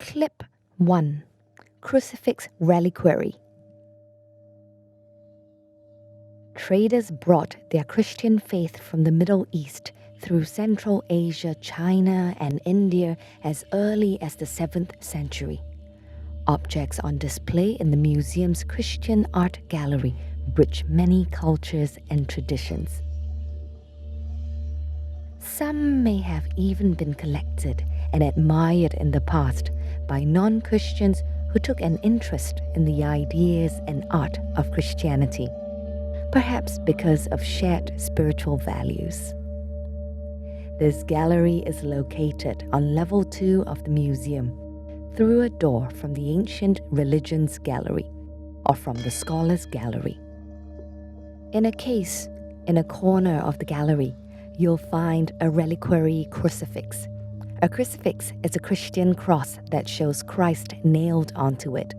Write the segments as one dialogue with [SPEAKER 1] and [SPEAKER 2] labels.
[SPEAKER 1] Clip 1. Crucifix Reliquary. Traders brought their Christian faith from the Middle East through Central Asia, China, and India as early as the 7th century. Objects on display in the museum's Christian art gallery bridge many cultures and traditions. Some may have even been collected and admired in the past by non-Christians who took an interest in the ideas and art of Christianity, perhaps because of shared spiritual values. This gallery is located on level 2 of the museum, through a door from the Ancient Religions Gallery or from the Scholars Gallery. In a case, in a corner of the gallery, you'll find a reliquary crucifix. A crucifix is a Christian cross that shows Christ nailed onto it.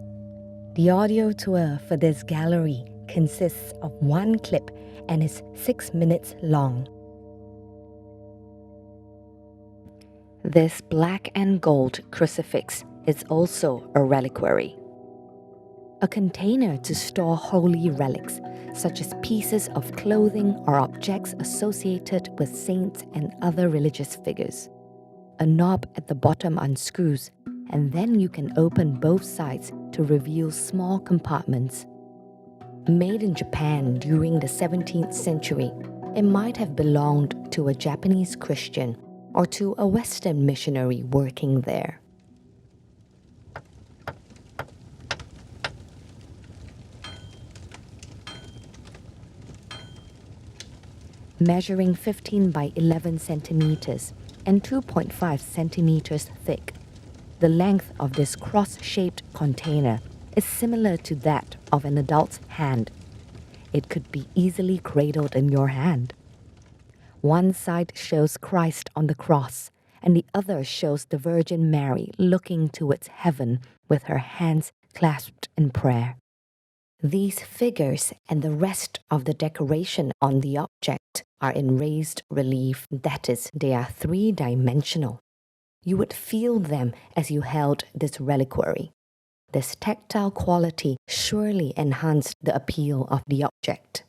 [SPEAKER 1] The audio tour for this gallery consists of one clip and is 6 minutes long. This black and gold crucifix is also a reliquary. A container to store holy relics, such as pieces of clothing or objects associated with saints and other religious figures. A knob at the bottom unscrews, and then you can open both sides to reveal small compartments. Made in Japan during the 17th century, it might have belonged to a Japanese Christian or to a Western missionary working there. Measuring 15 by 11 centimeters and 2.5 centimeters thick, the length of this cross-shaped container is similar to that of an adult's hand. It could be easily cradled in your hand. One side shows Christ on the cross, and the other shows the Virgin Mary looking towards heaven with her hands clasped in prayer. These figures and the rest of the decoration on the object are in raised relief, that is, they are three-dimensional. You would feel them as you held this reliquary. This tactile quality surely enhanced the appeal of the object.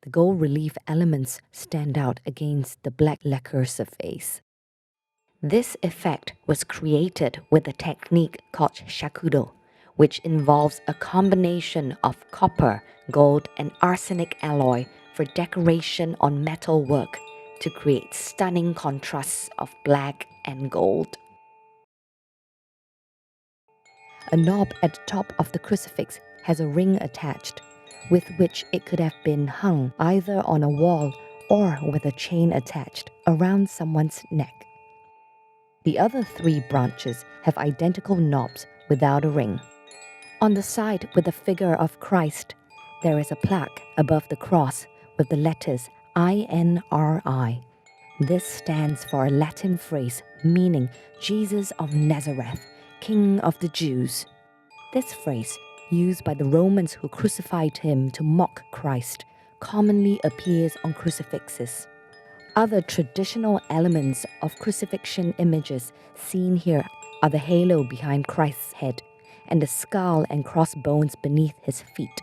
[SPEAKER 1] The gold relief elements stand out against the black lacquer surface. This effect was created with a technique called shakudo, which involves a combination of copper, gold, and arsenic alloy for decoration on metal work to create stunning contrasts of black and gold. A knob at the top of the crucifix has a ring attached, with which it could have been hung either on a wall or with a chain attached around someone's neck. The other three branches have identical knobs without a ring. On the side with the figure of Christ, there is a plaque above the cross with the letters INRI. This stands for a Latin phrase meaning Jesus of Nazareth, King of the Jews. This phrase, used by the Romans who crucified him to mock Christ, commonly appears on crucifixes. Other traditional elements of crucifixion images seen here are the halo behind Christ's head and the skull and crossbones beneath his feet.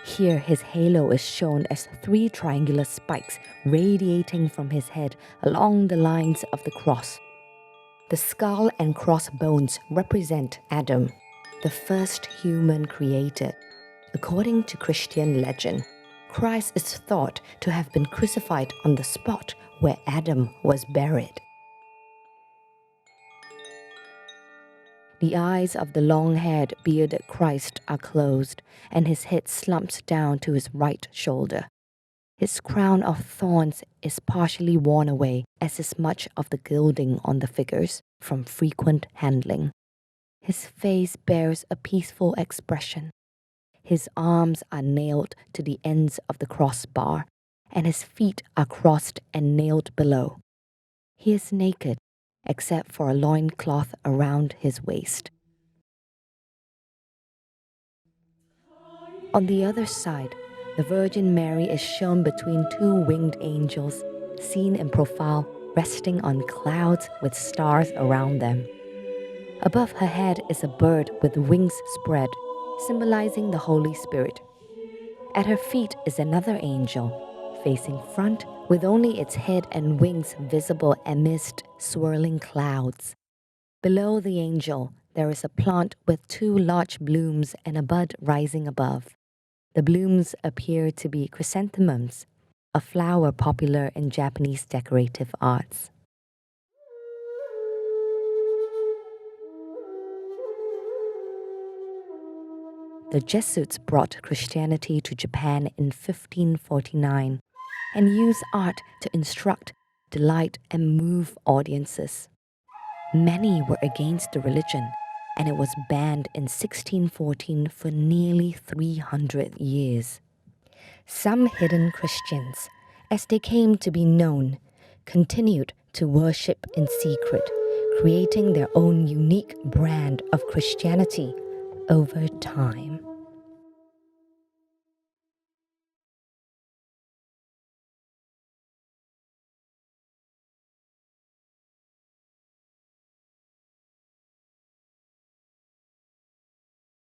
[SPEAKER 1] Here his halo is shown as 3 triangular spikes radiating from his head along the lines of the cross. The skull and crossbones represent Adam, the first human created. According to Christian legend, Christ is thought to have been crucified on the spot where Adam was buried. The eyes of the long-haired, bearded Christ are closed, and his head slumps down to his right shoulder. His crown of thorns is partially worn away, as is much of the gilding on the figures from frequent handling. His face bears a peaceful expression. His arms are nailed to the ends of the crossbar, and his feet are crossed and nailed below. He is naked, except for a loincloth around his waist. On the other side, the Virgin Mary is shown between 2 winged angels, seen in profile, resting on clouds with stars around them. Above her head is a bird with wings spread, symbolizing the Holy Spirit. At her feet is another angel, facing front with only its head and wings visible amidst swirling clouds. Below the angel, there is a plant with 2 large blooms and a bud rising above. The blooms appear to be chrysanthemums, a flower popular in Japanese decorative arts. The Jesuits brought Christianity to Japan in 1549 and used art to instruct, delight, and move audiences. Many were against the religion, and it was banned in 1614 for nearly 300 years. Some hidden Christians, as they came to be known, continued to worship in secret, creating their own unique brand of Christianity over time.